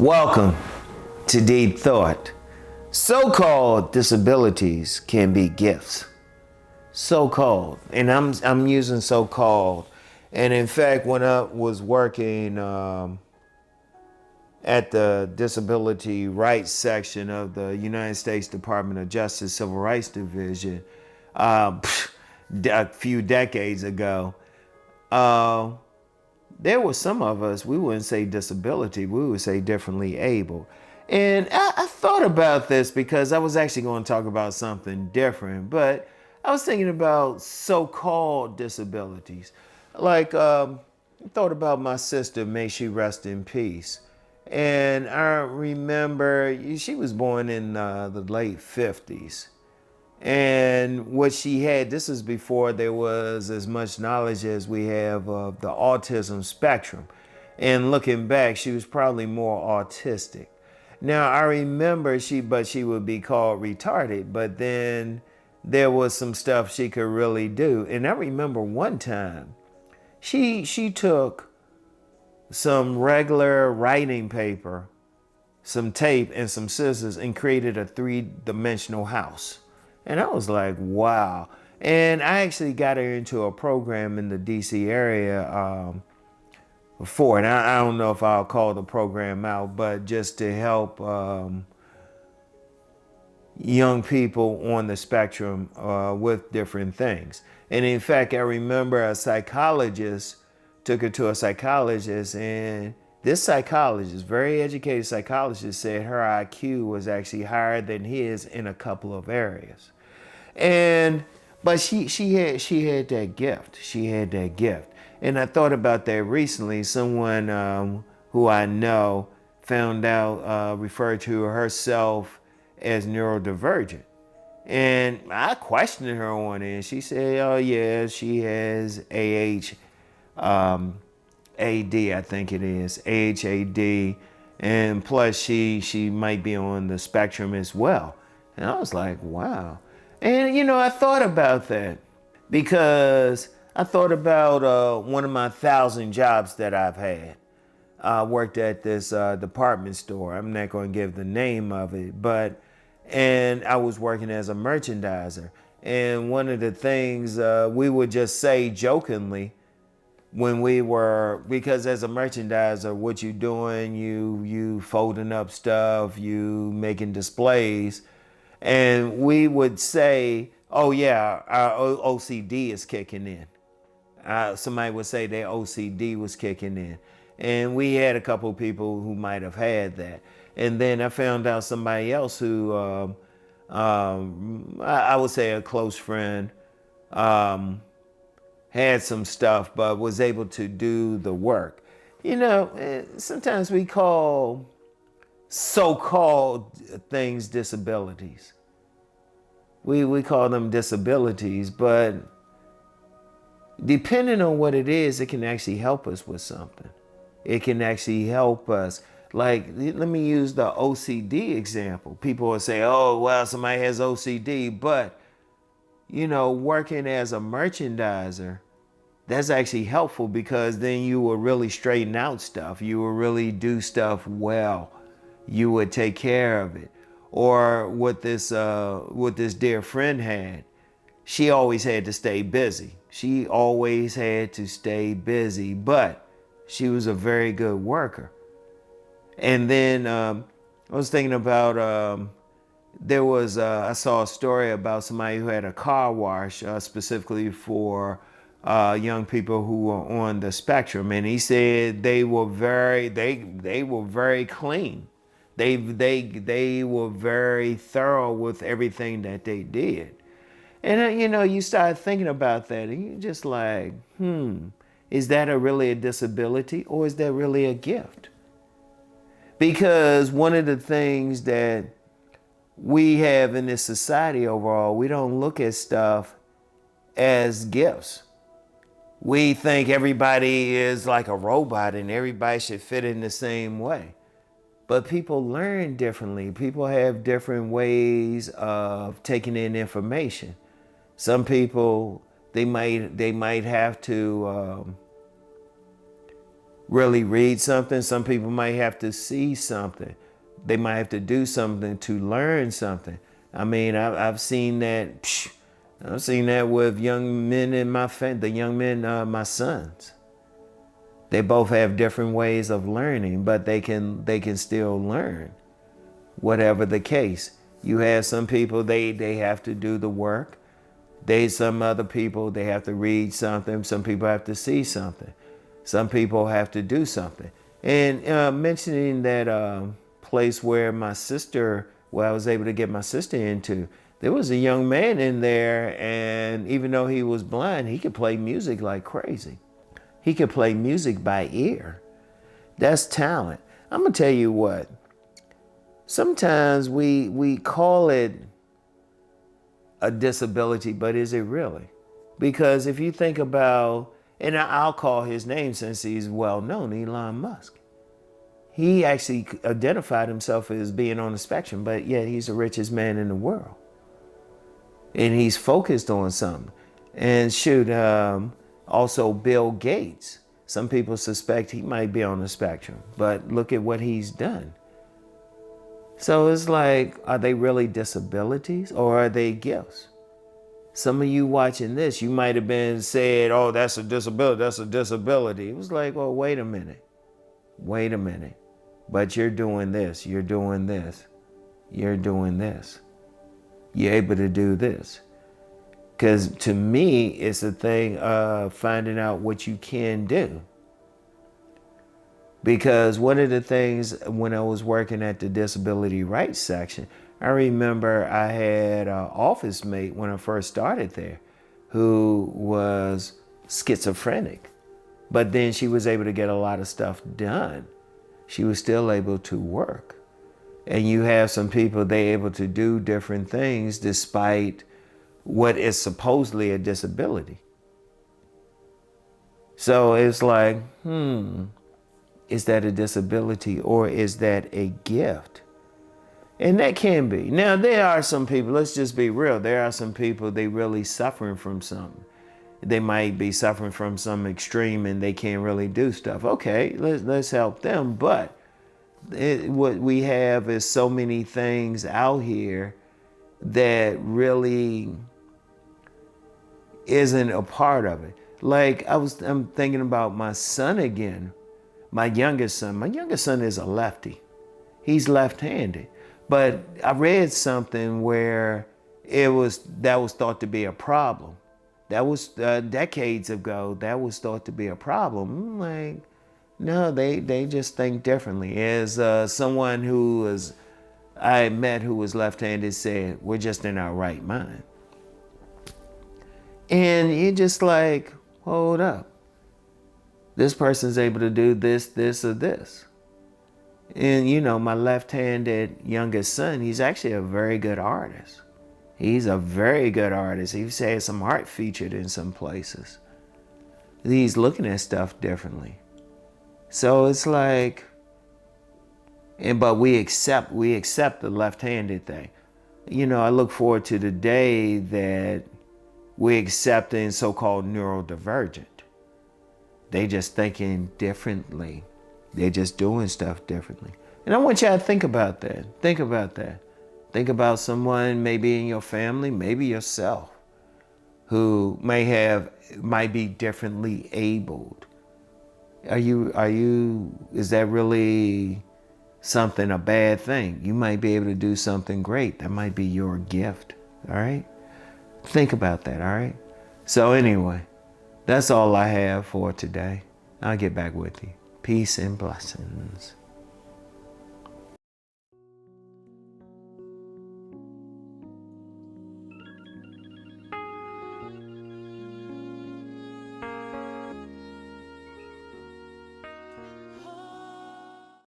Welcome to Deep Thought. So-called disabilities can be gifts. So-called, and I'm using so-called. And in fact, when I was working at the disability rights section of the United States Department of Justice Civil Rights Division a few decades ago, there were some of us, we wouldn't say disability, we would say differently able. And I thought about this because I was actually going to talk about something different, but I was thinking about so-called disabilities. Like, I thought about my sister, may she rest in peace. And I remember she was born in the late 50s. And what she had, this is before there was as much knowledge as we have of the autism spectrum. And looking back, she was probably more autistic. Now I remember she would be called retarded, but then there was some stuff she could really do. And I remember one time she took some regular writing paper, some tape and some scissors and created a three-dimensional house. And I was like, wow. And I actually got her into a program in the DC area before. And I don't know if I'll call the program out, but just to help young people on the spectrum with different things. And in fact, I remember a psychologist took her to a psychologist, and this psychologist, very educated psychologist, said her IQ was actually higher than his in a couple of areas. But she had that gift. She had that gift. And I thought about that recently. Someone who I know found out, referred to herself as neurodivergent. And I questioned her on it. And she said, oh yeah, she has AD, I think it is, AHAD. And plus she might be on the spectrum as well. And I was like, wow. And I thought about that because I thought about one of my 1,000 jobs that I've had. I worked at this department store. I'm not going to give the name of it, and I was working as a merchandiser. And one of the things we would just say jokingly when we were, because as a merchandiser, what you doing, you folding up stuff, you making displays. And we would say, oh yeah, our OCD is kicking in. Somebody would say their OCD was kicking in. And we had a couple of people who might have had that. And then I found out somebody else who, I would say a close friend, had some stuff, but was able to do the work. Sometimes we call so-called things disabilities. We call them disabilities, but depending on what it is, it can actually help us with something. It can actually help us. Like, let me use the OCD example. People will say, oh, well, somebody has OCD, but working as a merchandiser, that's actually helpful because then you will really straighten out stuff. You will really do stuff well. You would take care of it. Or what this dear friend had, she always had to stay busy. She always had to stay busy, but she was a very good worker. And then I was thinking about, I saw a story about somebody who had a car wash specifically for young people who were on the spectrum, and he said they were very clean. They were very thorough with everything that they did. And you start thinking about that, and you're just like, is that really a disability, or is that really a gift? Because one of the things that we have in this society overall, we don't look at stuff as gifts. We think everybody is like a robot and everybody should fit in the same way. But people learn differently. People have different ways of taking in information. Some people, they might have to really read something. Some people might have to see something. They might have to do something to learn something. I mean, I've seen that. I've seen that with young men in my family, the young men, my sons. They both have different ways of learning, but they can still learn, whatever the case. You have some people, they have to do the work. Some other people, they have to read something. Some people have to see something. Some people have to do something. And mentioning that place where I was able to get my sister into, there was a young man in there, and even though he was blind, he could play music like crazy. He could play music by ear. That's talent. I'm gonna tell you what. Sometimes we call it a disability, but is it really? Because if you think about, and I'll call his name since he's well known, Elon Musk. He actually identified himself as being on the spectrum, but yet he's the richest man in the world. And he's focused on something. And also Bill Gates. Some people suspect he might be on the spectrum, but look at what he's done. So it's like, are they really disabilities or are they gifts? Some of you watching this, you might have been said, oh, that's a disability, that's a disability. It was like, well, wait a minute. But you're doing this, you're doing this, you're doing this. You're able to do this. Because to me, it's a thing of finding out what you can do. Because one of the things when I was working at the disability rights section, I remember I had an office mate when I first started there who was schizophrenic. But then she was able to get a lot of stuff done. She was still able to work. And you have some people, they're able to do different things despite what is supposedly a disability. So it's like, is that a disability or is that a gift? And that can be. Now, there are some people, let's just be real, there are some people, they really suffering from something. They might be suffering from some extreme and they can't really do stuff. Okay, let's help them. But what we have is so many things out here that really isn't a part of it. Like I'm thinking about my son again, my youngest son. My youngest son is a lefty. He's left-handed. But I read something where that was thought to be a problem. That was decades ago. That was thought to be a problem. I'm like, no, they just think differently. As someone I met who was left-handed said, we're just in our right mind. And you're just like, hold up. This person's able to do this, this, or this. And my left-handed youngest son, he's actually a very good artist. He's a very good artist. He's had some art featured in some places. He's looking at stuff differently. So it's like, but we accept the left-handed thing. I look forward to the day that we're accepting so-called neurodivergent. They just thinking differently. They're just doing stuff differently. And I want you to think about that. Think about that. Think about someone maybe in your family, maybe yourself, who might be differently abled. Is that really something, a bad thing? You might be able to do something great. That might be your gift, all right? Think about that, all right? So anyway, that's all I have for today. I'll get back with you. Peace and blessings.